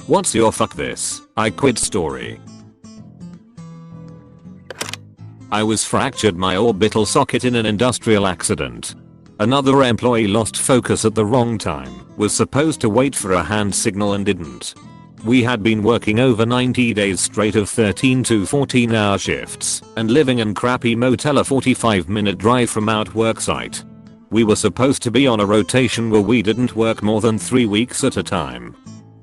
What's your fuck this, I quit story? I was fractured my orbital socket in an industrial accident. Another employee lost focus at the wrong time, was supposed to wait for a hand signal and didn't. We had been working over 90 days straight of 13 to 14 hour shifts and living in crappy motel a 45-minute drive from our work site. We were supposed to be on a rotation where we didn't work more than 3 weeks at a time.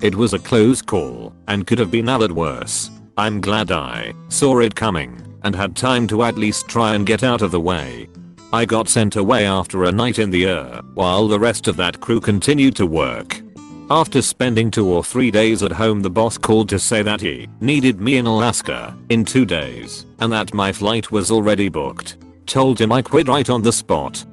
It was a close call and could have been a lot worse. I'm glad I saw it coming and had time to at least try and get out of the way. I got sent away after a night in the air while the rest of that crew continued to work. After spending 2 or 3 days at home, the boss called to say that he needed me in Alaska in 2 days and that my flight was already booked. Told him I quit right on the spot.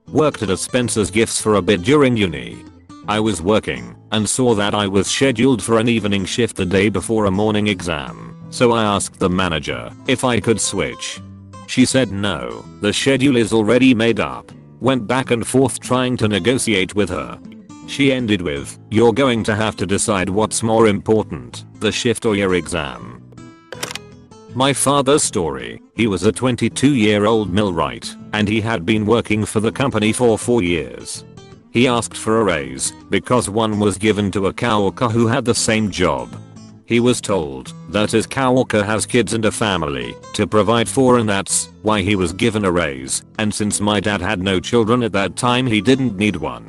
Worked at a Spencer's Gifts for a bit during uni. I was working and saw that I was scheduled for an evening shift the day before a morning exam, so I asked the manager if I could switch. She said no, the schedule is already made up. Went back and forth trying to negotiate with her. She ended with, "You're going to have to decide what's more important, the shift or your exam." My father's story. He was a 22-year-old millwright, and he had been working for the company for 4 years. He asked for a raise because one was given to a coworker who had the same job. He was told that his coworker has kids and a family to provide for, and that's why he was given a raise, and since my dad had no children at that time, he didn't need one.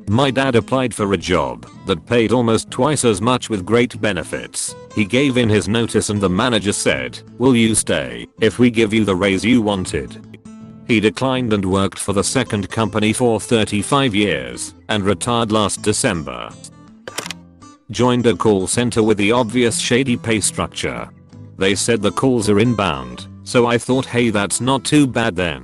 My dad applied for a job that paid almost twice as much with great benefits. He gave in his notice and the manager said, "Will you stay if we give you the raise you wanted?" He declined and worked for the second company for 35 years and retired last December. Joined a call center with the obvious shady pay structure. They said the calls are inbound, so I thought, hey, that's not too bad then.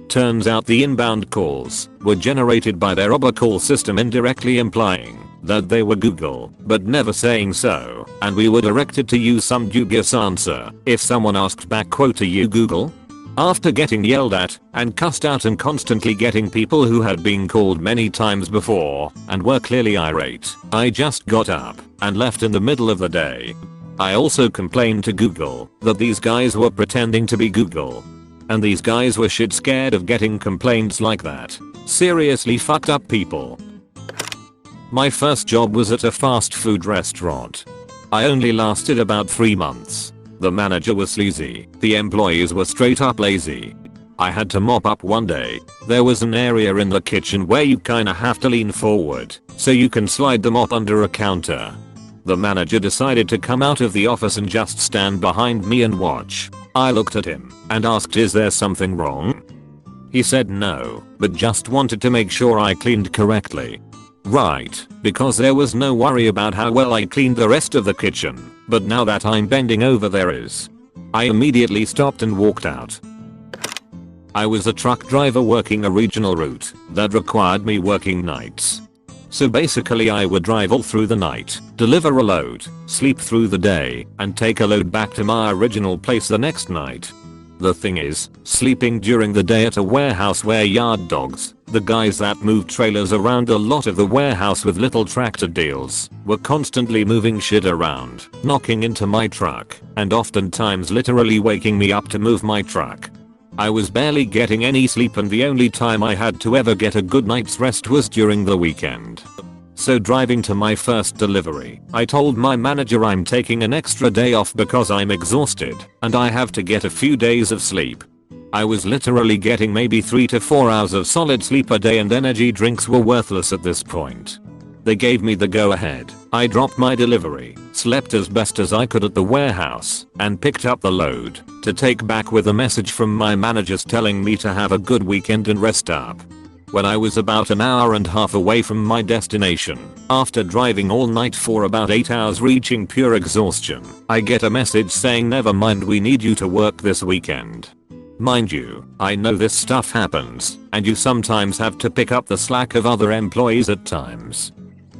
Turns out the inbound calls were generated by their robocall system, indirectly implying that they were Google, but never saying so, and we were directed to use some dubious answer if someone asked back, quote, "Are you Google?" After getting yelled at and cussed out and constantly getting people who had been called many times before and were clearly irate, I just got up and left in the middle of the day. I also complained to Google that these guys were pretending to be Google. And these guys were shit scared of getting complaints like that. Seriously fucked up people. My first job was at a fast food restaurant. I only lasted about 3 months. The manager was sleazy, the employees were straight up lazy. I had to mop up one day. There was an area in the kitchen where you kinda have to lean forward so you can slide the mop under a counter. The manager decided to come out of the office and just stand behind me and watch. I looked at him and asked, "Is there something wrong?" He said no, but just wanted to make sure I cleaned correctly. Right, because there was no worry about how well I cleaned the rest of the kitchen, but now that I'm bending over there is. I immediately stopped and walked out. I was a truck driver working a regional route that required me working nights. So basically I would drive all through the night, deliver a load, sleep through the day, and take a load back to my original place the next night. The thing is, sleeping during the day at a warehouse where yard dogs, the guys that move trailers around a lot of the warehouse with little tractor deals, were constantly moving shit around, knocking into my truck, and oftentimes literally waking me up to move my truck. I was barely getting any sleep, and the only time I had to ever get a good night's rest was during the weekend. So driving to my first delivery, I told my manager I'm taking an extra day off because I'm exhausted and I have to get a few days of sleep. I was literally getting maybe 3 to 4 hours of solid sleep a day, and energy drinks were worthless at this point. They gave me the go ahead. I dropped my delivery, slept as best as I could at the warehouse, and picked up the load to take back with a message from my managers telling me to have a good weekend and rest up. When I was about an hour and a half away from my destination, after driving all night for about 8 hours reaching pure exhaustion, I get a message saying, "Never mind, we need you to work this weekend." Mind you, I know this stuff happens, and you sometimes have to pick up the slack of other employees at times.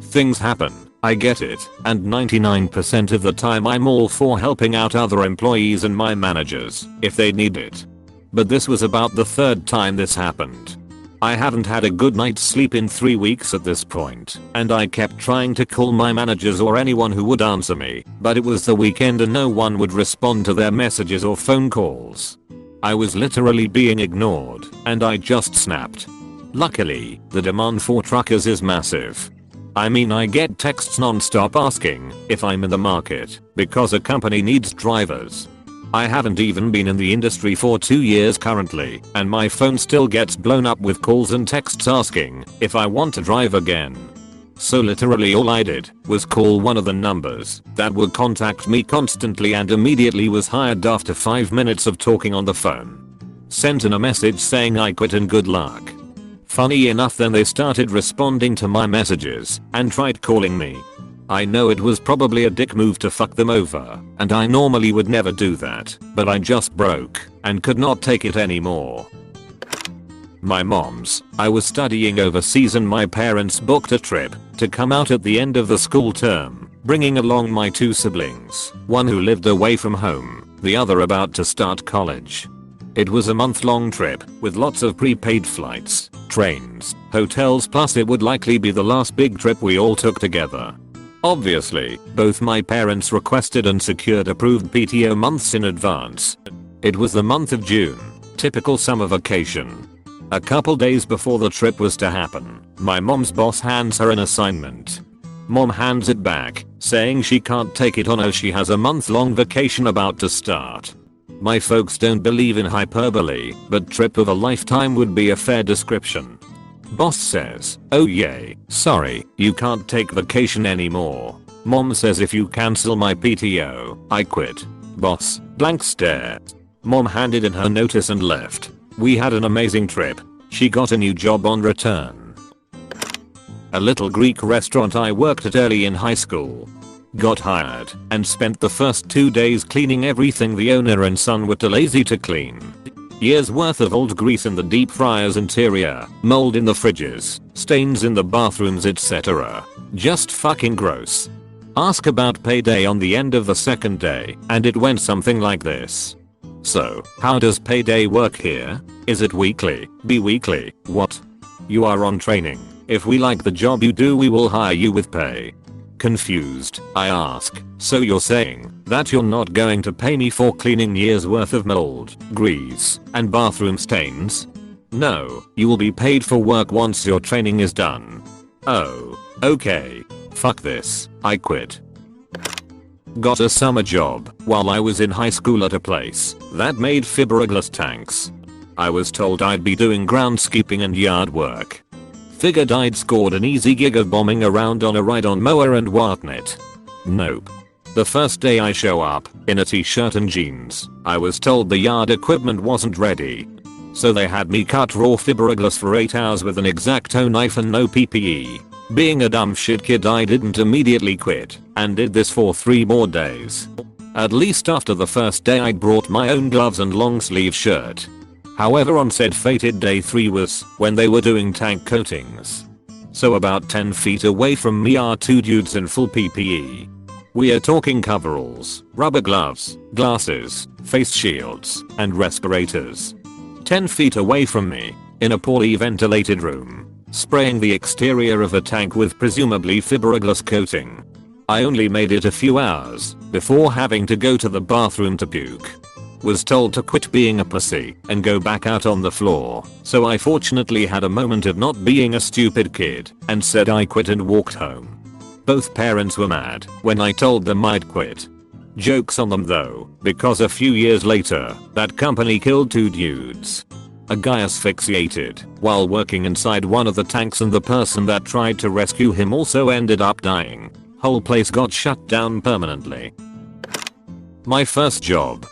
Things happen, I get it, and 99% of the time I'm all for helping out other employees and my managers if they need it. But this was about the 3rd time this happened. I hadn't had a good night's sleep in 3 weeks at this point, and I kept trying to call my managers or anyone who would answer me, but it was the weekend and no one would respond to their messages or phone calls. I was literally being ignored, and I just snapped. Luckily, the demand for truckers is massive. I mean, I get texts non-stop asking if I'm in the market because a company needs drivers. I haven't even been in the industry for 2 years currently, and my phone still gets blown up with calls and texts asking if I want to drive again. So literally all I did was call one of the numbers that would contact me constantly and immediately was hired after 5 minutes of talking on the phone. Sent in a message saying I quit and good luck. Funny enough, then they started responding to my messages and tried calling me. I know it was probably a dick move to fuck them over, and I normally would never do that, but I just broke and could not take it anymore. My mom's. I was studying overseas and my parents booked a trip to come out at the end of the school term, bringing along my 2 siblings, one who lived away from home, the other about to start college. It was a month-long trip with lots of prepaid flights, trains, hotels, plus it would likely be the last big trip we all took together. Obviously, both my parents requested and secured approved PTO months in advance. It was the month of June, typical summer vacation. A couple days before the trip was to happen, my mom's boss hands her an assignment. Mom hands it back, saying she can't take it on as she has a month-long vacation about to start. My folks don't believe in hyperbole, but trip of a lifetime would be a fair description. Boss says, "Oh yay, sorry, you can't take vacation anymore." Mom says, "If you cancel my PTO, I quit." Boss, blank stare. Mom handed in her notice and left. We had an amazing trip. She got a new job on return. A little Greek restaurant I worked at early in high school. Got hired and spent the first 2 days cleaning everything the owner and son were too lazy to clean. Years worth of old grease in the deep fryer's interior, mold in the fridges, stains in the bathrooms, etc. Just fucking gross. Ask about payday on the end of the second day, and it went something like this. "So, how does payday work here? Is it weekly, bi-weekly, what? You are on training. If we like the job you do, we will hire you with pay." Confused, I ask, "So you're saying that you're not going to pay me for cleaning years worth of mold, grease, and bathroom stains?" "No, you will be paid for work once your training is done." "Oh, okay. Fuck this, I quit." Got a summer job while I was in high school at a place that made fiberglass tanks. I was told I'd be doing groundskeeping and yard work. Figured I'd scored an easy gig of bombing around on a ride-on mower and whatnot. Nope. The first day I show up, in a t-shirt and jeans, I was told the yard equipment wasn't ready. So they had me cut raw fiberglass for 8 hours with an X-Acto knife and no PPE. Being a dumb shit kid, I didn't immediately quit, and did this for 3 more days. At least after the first day I'd brought my own gloves and long sleeve shirt. However, on said fated day 3 was when they were doing tank coatings. So about 10 feet away from me are 2 dudes in full PPE. We are talking coveralls, rubber gloves, glasses, face shields, and respirators. 10 feet away from me, in a poorly ventilated room, spraying the exterior of a tank with presumably fiberglass coating. I only made it a few hours before having to go to the bathroom to puke. Was told to quit being a pussy and go back out on the floor, so I fortunately had a moment of not being a stupid kid and said I quit and walked home. Both parents were mad when I told them I'd quit. Jokes on them though, because a few years later, that company killed 2 dudes. A guy asphyxiated while working inside one of the tanks, and the person that tried to rescue him also ended up dying. Whole place got shut down permanently. My first job.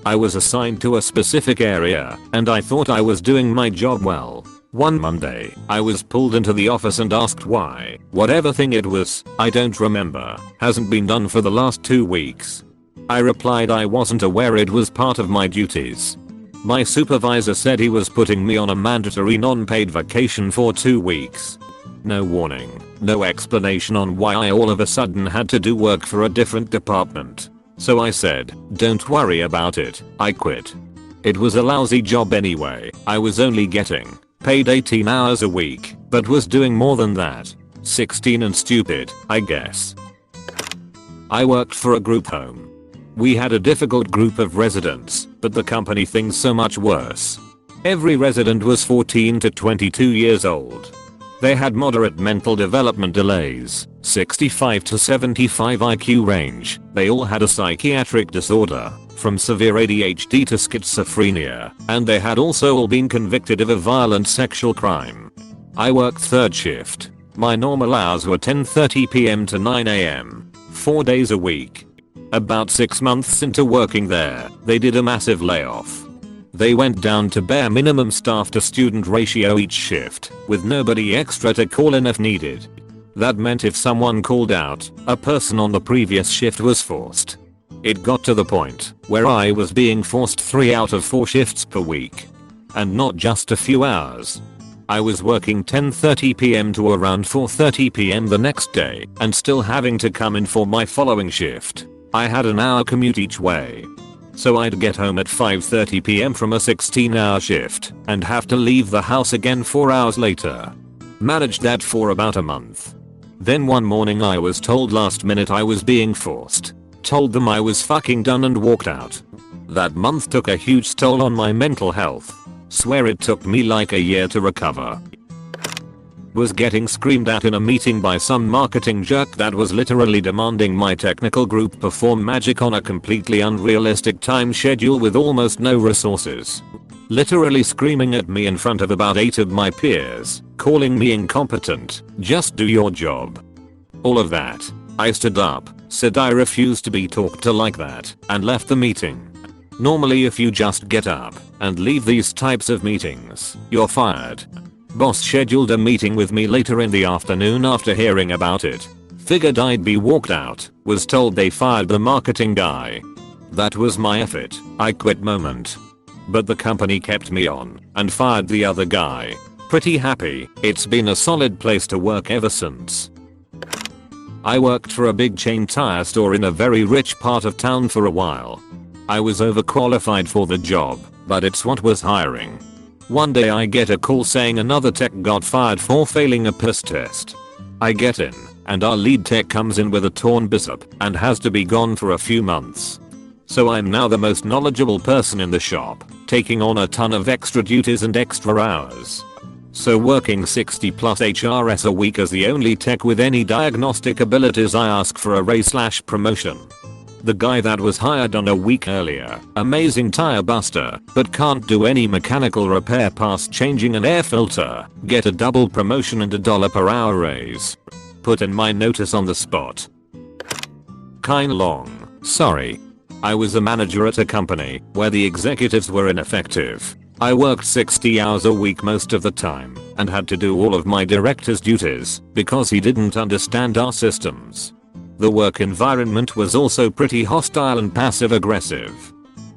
I was assigned to a specific area, and I thought I was doing my job well. One Monday, I was pulled into the office and asked why whatever thing it was, I don't remember, hasn't been done for the last 2 weeks. I replied I wasn't aware it was part of my duties. My supervisor said he was putting me on a mandatory non-paid vacation for 2 weeks. No warning, no explanation on why I all of a sudden had to do work for a different department. So I said, "Don't worry about it, I quit." It was a lousy job anyway. I was only getting Paid 18 hours a week, but was doing more than that. 16 and stupid, I guess. I worked for a group home. We had a difficult group of residents, but the company things so much worse. Every resident was 14 to 22 years old. They had moderate mental development delays, 65 to 75 IQ range. They all had a psychiatric disorder, from severe ADHD to schizophrenia, and they had also all been convicted of a violent sexual crime. I worked third shift. My normal hours were 10:30 PM to 9 AM, 4 days a week. About 6 months into working there, they did a massive layoff. They went down to bare minimum staff to student ratio each shift, with nobody extra to call in if needed. That meant if someone called out, a person on the previous shift was forced. It got to the point where I was being forced 3 out of 4 shifts per week. And not just a few hours. I was working 10:30 PM to around 4:30 PM the next day and still having to come in for my following shift. I had an hour commute each way. So I'd get home at 5:30 PM from a 16-hour shift and have to leave the house again 4 hours later. Managed that for about a month. Then one morning I was told last minute I was being forced. Told them I was fucking done and walked out. That month took a huge toll on my mental health. Swear it took me like a year to recover. Was getting screamed at in a meeting by some marketing jerk that was literally demanding my technical group perform magic on a completely unrealistic time schedule with almost no resources. Literally screaming at me in front of about 8 of my peers, calling me incompetent, just do your job. All of that. I stood up, said I refuse to be talked to like that, and left the meeting. Normally if you just get up and leave these types of meetings, you're fired. Boss scheduled a meeting with me later in the afternoon after hearing about it. Figured I'd be walked out, was told they fired the marketing guy. That was my effort, I quit moment. But the company kept me on and fired the other guy. Pretty happy, it's been a solid place to work ever since. I worked for a big chain tire store in a very rich part of town for a while. I was overqualified for the job, but it's what was hiring. One day I get a call saying another tech got fired for failing a piss test. I get in, and our lead tech comes in with a torn bicep and has to be gone for a few months. So I'm now the most knowledgeable person in the shop, taking on a ton of extra duties and extra hours. So working 60 plus HRS a week as the only tech with any diagnostic abilities, I ask for a raise/promotion. The guy that was hired on a week earlier, amazing tire buster, but can't do any mechanical repair past changing an air filter, get a double promotion and $1 per hour raise. Put in my notice on the spot. Kinda long, sorry. I was a manager at a company where the executives were ineffective. I worked 60 hours a week most of the time and had to do all of my director's duties because he didn't understand our systems. The work environment was also pretty hostile and passive aggressive.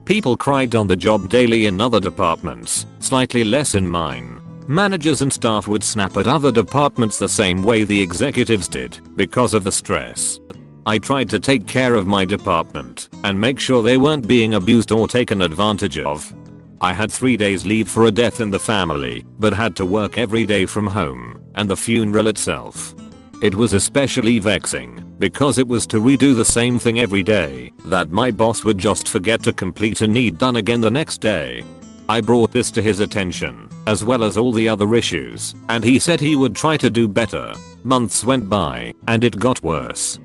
People cried on the job daily in other departments, slightly less in mine. Managers and staff would snap at other departments the same way the executives did because of the stress. I tried to take care of my department and make sure they weren't being abused or taken advantage of. I had 3 days leave for a death in the family, but had to work every day from home and the funeral itself. It was especially vexing because it was to redo the same thing every day that my boss would just forget to complete and need done again the next day. I brought this to his attention, as well as all the other issues, and he said he would try to do better. Months went by, and it got worse.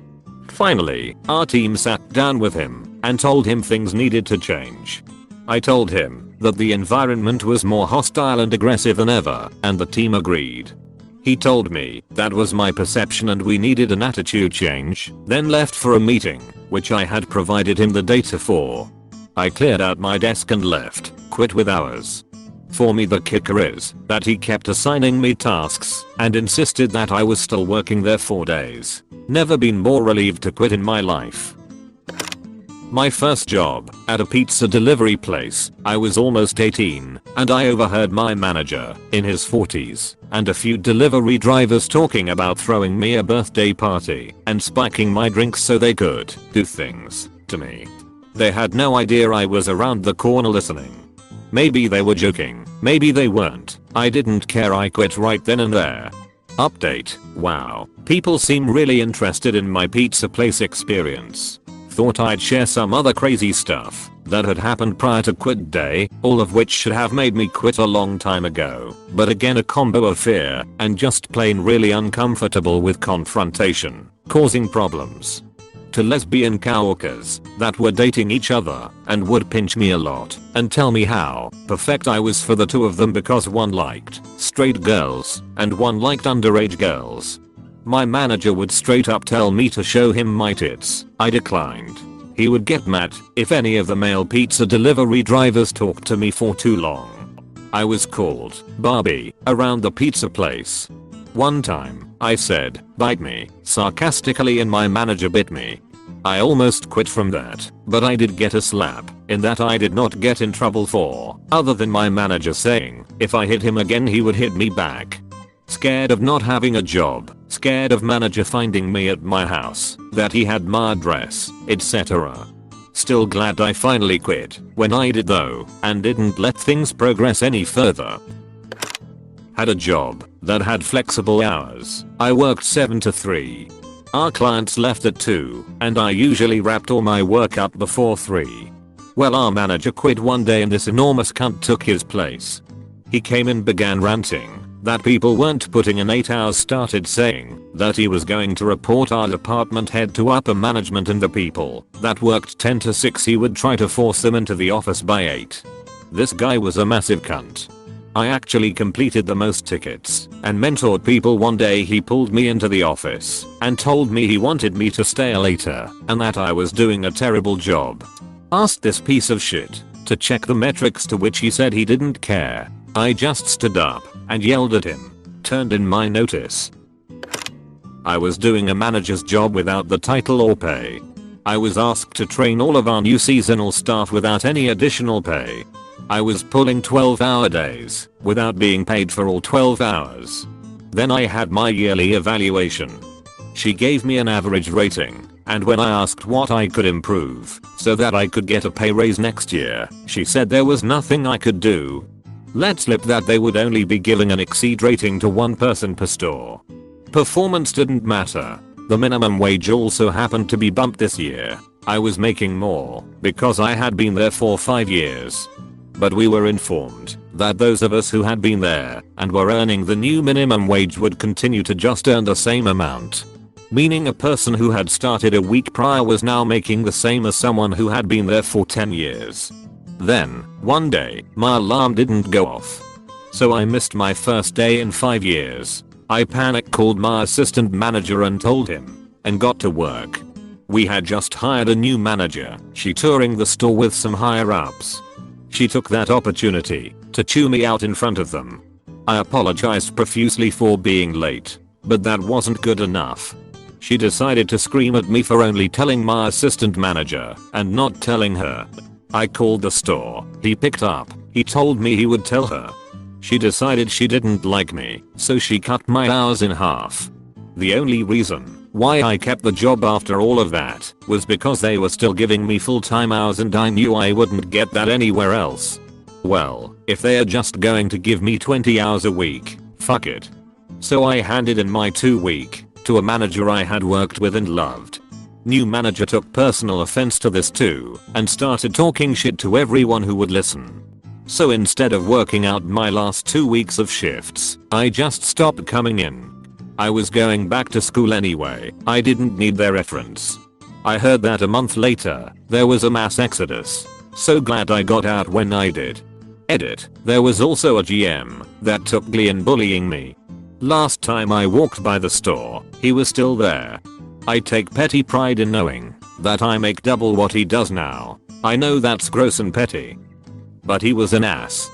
Finally, our team sat down with him and told him things needed to change. I told him that the environment was more hostile and aggressive than ever, and the team agreed. He told me that was my perception and we needed an attitude change, then left for a meeting, which I had provided him the data for. I cleared out my desk and left, quit with hours. For me the kicker is that he kept assigning me tasks and insisted that I was still working there 4 days. Never been more relieved to quit in my life. My first job, at a pizza delivery place, I was almost 18, and I overheard my manager, in his 40s, and a few delivery drivers talking about throwing me a birthday party and spiking my drinks so they could do things to me. They had no idea I was around the corner listening. Maybe they were joking, maybe they weren't. I didn't care, I quit right then and there. Update. Wow, people seem really interested in my pizza place experience. Thought I'd share some other crazy stuff that had happened prior to quit day, all of which should have made me quit a long time ago. But again, a combo of fear and just plain really uncomfortable with confrontation, causing problems. To lesbian coworkers that were dating each other and would pinch me a lot and tell me how perfect I was for the two of them because one liked straight girls and one liked underage girls. My manager would straight up tell me to show him my tits. I declined. He would get mad if any of the male pizza delivery drivers talked to me for too long. I was called Barbie around the pizza place. One time, I said, "Bite me," sarcastically, and my manager bit me. I almost quit from that, but I did get a slap in that I did not get in trouble for, other than my manager saying if I hit him again he would hit me back. Scared of not having a job, scared of manager finding me at my house, that he had my address, etc. Still glad I finally quit when I did though, and didn't let things progress any further. Had a job that had flexible hours. I worked 7 to 3. Our clients left at 2, and I usually wrapped all my work up before 3. Well, our manager quit one day and this enormous cunt took his place. He came and began ranting that people weren't putting in 8 hours, started saying that he was going to report our department head to upper management, and the people that worked 10 to 6 he would try to force them into the office by 8. This guy was a massive cunt. I actually completed the most tickets and mentored people. One day he pulled me into the office and told me he wanted me to stay later and that I was doing a terrible job. Asked this piece of shit to check the metrics, to which he said he didn't care. I just stood up and yelled at him, turned in my notice. I was doing a manager's job without the title or pay. I was asked to train all of our new seasonal staff without any additional pay. I was pulling 12-hour days without being paid for all 12 hours. Then I had my yearly evaluation. She gave me an average rating, and when I asked what I could improve so that I could get a pay raise next year, she said there was nothing I could do. Let slip that they would only be giving an exceed rating to one person per store. Performance didn't matter. The minimum wage also happened to be bumped this year. I was making more because I had been there for 5 years. But we were informed that those of us who had been there and were earning the new minimum wage would continue to just earn the same amount. Meaning a person who had started a week prior was now making the same as someone who had been there for 10 years. Then, one day, my alarm didn't go off. So I missed my first day in 5 years. I panic called my assistant manager and told him, and got to work. We had just hired a new manager, she touring the store with some higher ups. She took that opportunity to chew me out in front of them. I apologized profusely for being late, but that wasn't good enough. She decided to scream at me for only telling my assistant manager and not telling her. I called the store, he picked up, he told me he would tell her. She decided she didn't like me, so she cut my hours in half. The only reason why I kept the job after all of that was because they were still giving me full-time hours and I knew I wouldn't get that anywhere else. Well, if they are just going to give me 20 hours a week, fuck it. So I handed in my 2-week to a manager I had worked with and loved. New manager took personal offense to this too and started talking shit to everyone who would listen. So instead of working out my last 2 weeks of shifts, I just stopped coming in. I was going back to school anyway, I didn't need their reference. I heard that a month later, there was a mass exodus. So glad I got out when I did. Edit, there was also a GM that took glee in bullying me. Last time I walked by the store, he was still there. I take petty pride in knowing that I make double what he does now. I know that's gross and petty. But he was an ass.